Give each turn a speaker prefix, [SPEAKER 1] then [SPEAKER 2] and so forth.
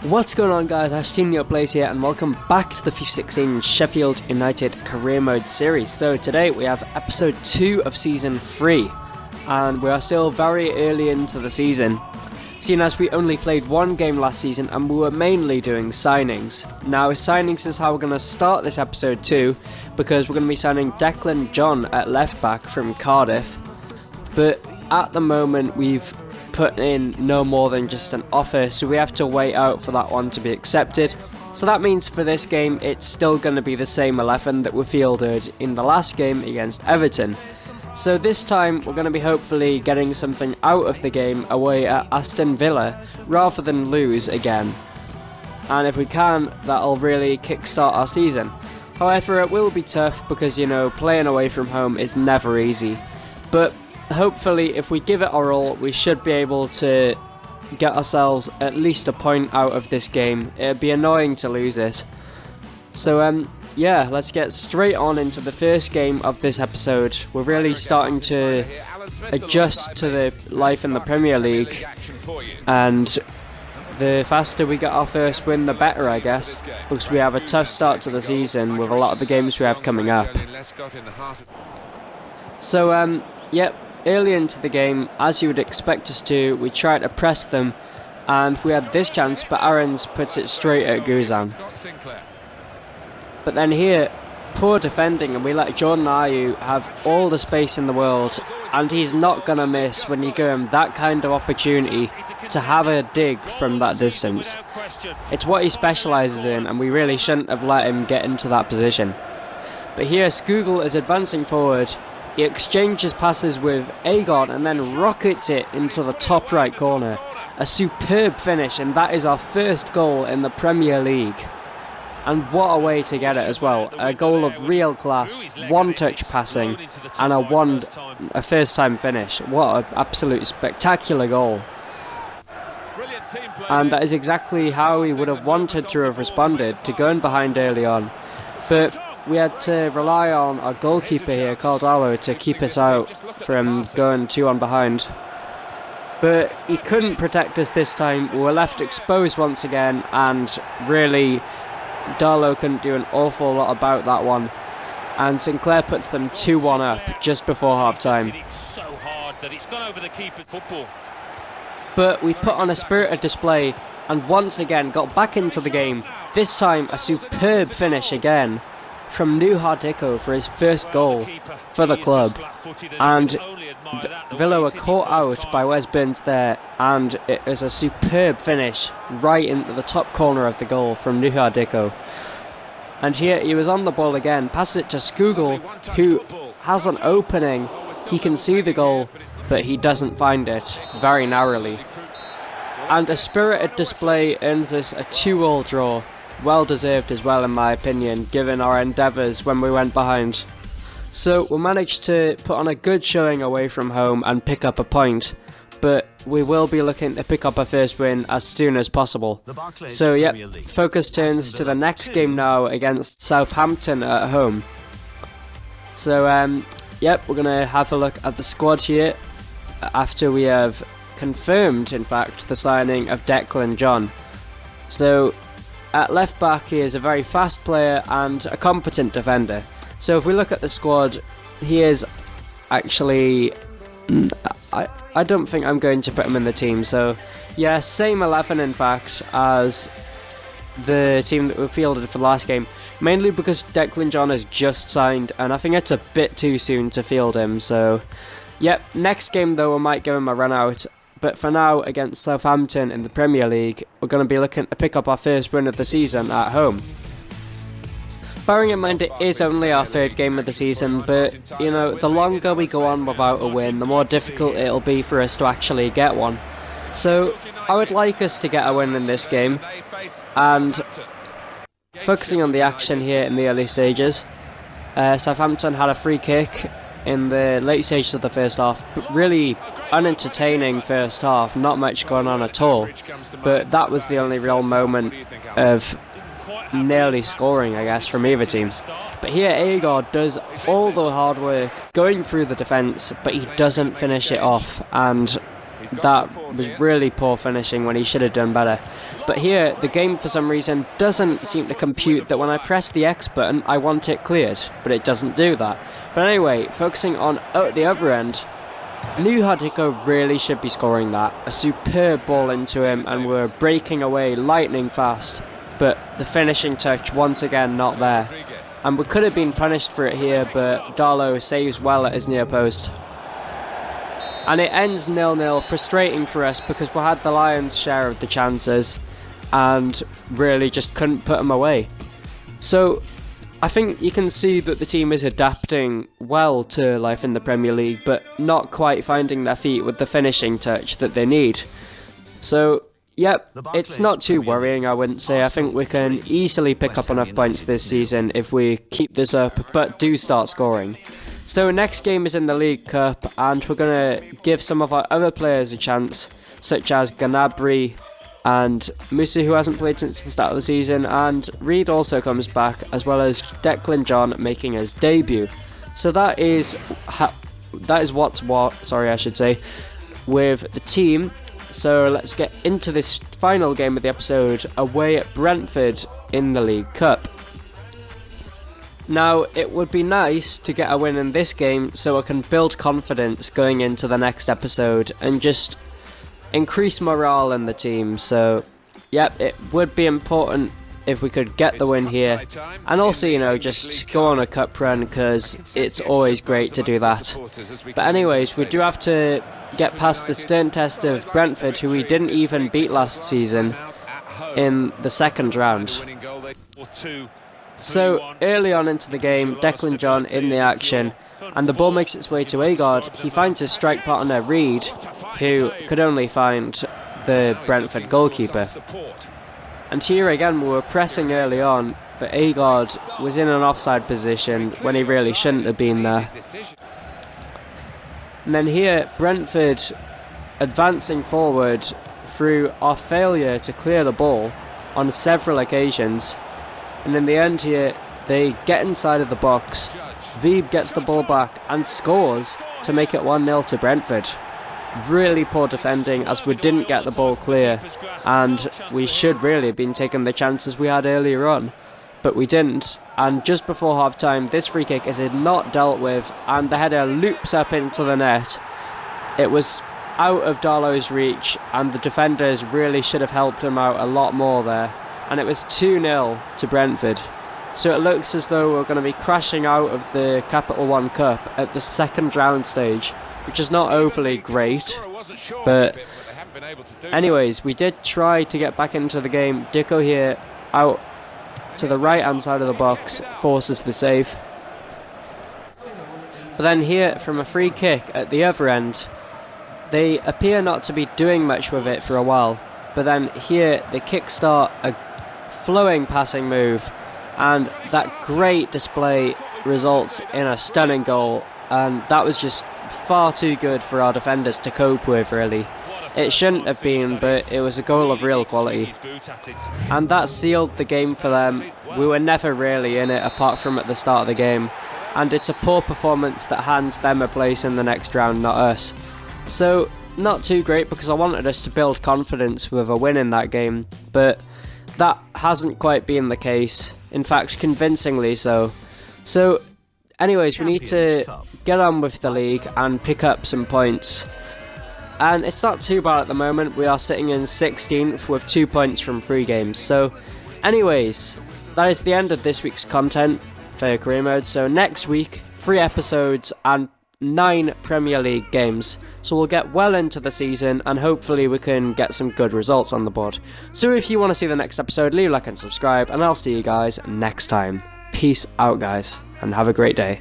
[SPEAKER 1] What's going on, guys? Ashtinho Plays here, and welcome back to the FIFA 16 Sheffield United Career Mode series. So today we have episode 2 of season 3, and we are still very early into the season, seeing as we only played one game last season and we were mainly doing signings. Now signings is how we're going to start this episode 2, because we're going to be signing Declan John at left back from Cardiff, but at the moment we've put in no more than just an offer, so we have to wait out for that one to be accepted. So that means for this game it's still going to be the same 11 that we fielded in the last game against Everton. So this time we're going to be hopefully getting something out of the game away at Aston Villa rather than lose again, and if we can, that'll really kickstart our season. However, it will be tough because, you know, playing away from home is never easy, but hopefully if we give it our all we should be able to get ourselves at least a point out of this game. It'd be annoying to lose it. So yeah, let's get straight on into the first game of this episode. We're really starting to adjust to the life in the Premier League, and the faster we get our first win the better, I guess, because we have a tough start to the season with a lot of the games we have coming up. So yep, early into the game, as you would expect us to, we tried to press them, and we had this chance, but Aarons puts it straight at Guzan. But then here, poor defending, and we let Jordan Ayew have all the space in the world, and he's not going to miss when you give him that kind of opportunity to have a dig from that distance. It's what he specialises in, and we really shouldn't have let him get into that position. But here, Skugel is advancing forward. He exchanges passes with Agon and then rockets it into the top right corner. A superb finish, and that is our first goal in the Premier League. And what a way to get it as well. A goal of real class, one-touch passing, and a first-time finish. What an absolute spectacular goal. And that is exactly how we would have wanted to have responded to going behind early on. But we had to rely on our goalkeeper here, Caldalo, to keep us out from going 2-1 behind. But he couldn't protect us this time. We were left exposed once again, and really, Darlow couldn't do an awful lot about that one. And Sinclair puts them 2-1 up just before half-time. But we put on a spirited display and once again got back into the game. This time a superb finish again from Nuha Dicko for his first goal for the club, and Villa were caught out by Wes Burns there, and it was a superb finish right into the top corner of the goal from Nuha Dicko. And here he was on the ball again, passes it to Skugel, who has an opening. He can see the goal, but he doesn't find it, very narrowly. And a spirited display earns us a 2-2 draw. Well deserved as well, in my opinion, given our endeavours when we went behind. So we managed to put on a good showing away from home and pick up a point, but we will be looking to pick up a first win as soon as possible. So yep, focus turns to the next game now against Southampton at home. So yep, we're going to have a look at the squad here after we have confirmed, in fact, the signing of Declan John. So at left back, he is a very fast player and a competent defender. So if we look at the squad, he is actually, I don't think I'm going to put him in the team. So yeah, same 11 in fact as the team that we fielded for the last game, mainly because Declan John has just signed and I think it's a bit too soon to field him. So yep, next game though we might give him a run out. But for now, against Southampton in the Premier League, we're going to be looking to pick up our first win of the season at home. Bearing in mind it is only our third game of the season, but, you know, the longer we go on without a win, the more difficult it'll be for us to actually get one. So, I would like us to get a win in this game, and focusing on the action here in the early stages, Southampton had a free kick in the late stages of the first half, but really unentertaining first half, not much going on at all, but that was the only real moment of nearly scoring, I guess, from either team. But here Agar does all the hard work going through the defence, but he doesn't finish it off, and that was really poor finishing when he should have done better. But here, the game for some reason doesn't seem to compute that when I press the X button, I want it cleared, but it doesn't do that. But anyway, focusing on the other end, Hardiko really should be scoring that. A superb ball into him, and we're breaking away lightning fast, but the finishing touch once again not there. And we could have been punished for it here, but Darlow saves well at his near post. And it ends 0-0, frustrating for us because we had the Lions' share of the chances and really just couldn't put them away. So I think you can see that the team is adapting well to life in the Premier League, but not quite finding their feet with the finishing touch that they need. So yep, it's not too worrying, I wouldn't say. I think we can easily pick up enough points this season if we keep this up, but do start scoring. So next game is in the League Cup, and we're going to give some of our other players a chance, such as Gnabry and Musa, who hasn't played since the start of the season, and Reed also comes back, as well as Declan John making his debut. So that is what's what, I should say, with the team. So let's get into this final game of the episode, away at Brentford in the League Cup. Now, it would be nice to get a win in this game so I can build confidence going into the next episode and just increase morale in the team. So, yep, it would be important if we could get the win here, and also, you know, just go on a cup run, because it's always great to do that. But anyways, we do have to get past the stern test of Brentford, who we didn't even beat last season in the second round. So early on into the game, Declan John in the action, and the ball makes its way to Agard. He finds his strike partner Reed, who could only find the Brentford goalkeeper. And here again we were pressing early on, but Agard was in an offside position when he really shouldn't have been there. And then here, Brentford advancing forward through our failure to clear the ball on several occasions. And in the end here, they get inside of the box. Veeb gets the ball back and scores to make it 1-0 to Brentford. Really poor defending, as we didn't get the ball clear, and we should really have been taking the chances we had earlier on, but we didn't. And just before half time, this free kick is not dealt with, and the header loops up into the net. It was out of Darlow's reach, and the defenders really should have helped him out a lot more there. And it was 2-0 to Brentford. So it looks as though we're going to be crashing out of the Capital One Cup at the second round stage, which is not overly great. But anyways, we did try to get back into the game. Dicko here out to the right hand side of the box forces the save. But then here, from a free kick at the other end, they appear not to be doing much with it for a while. But then here they kickstart a flowing passing move, and that great display results in a stunning goal, and that was just far too good for our defenders to cope with, really. It shouldn't have been, but it was a goal of real quality, and that sealed the game for them. We were never really in it apart from at the start of the game, and it's a poor performance that hands them a place in the next round, not us. So not too great, because I wanted us to build confidence with a win in that game, but that hasn't quite been the case. In fact, convincingly so. So anyways, we need to get on with the league and pick up some points. And it's not too bad at the moment. We are sitting in 16th with 2 points from 3 games. So anyways, that is the end of this week's content for Career Mode. So next week, 3 episodes and 9 Premier League games. So we'll get well into the season, and hopefully we can get some good results on the board. So if you want to see the next episode, leave a like and subscribe, and I'll see you guys next time. Peace out, guys, and have a great day.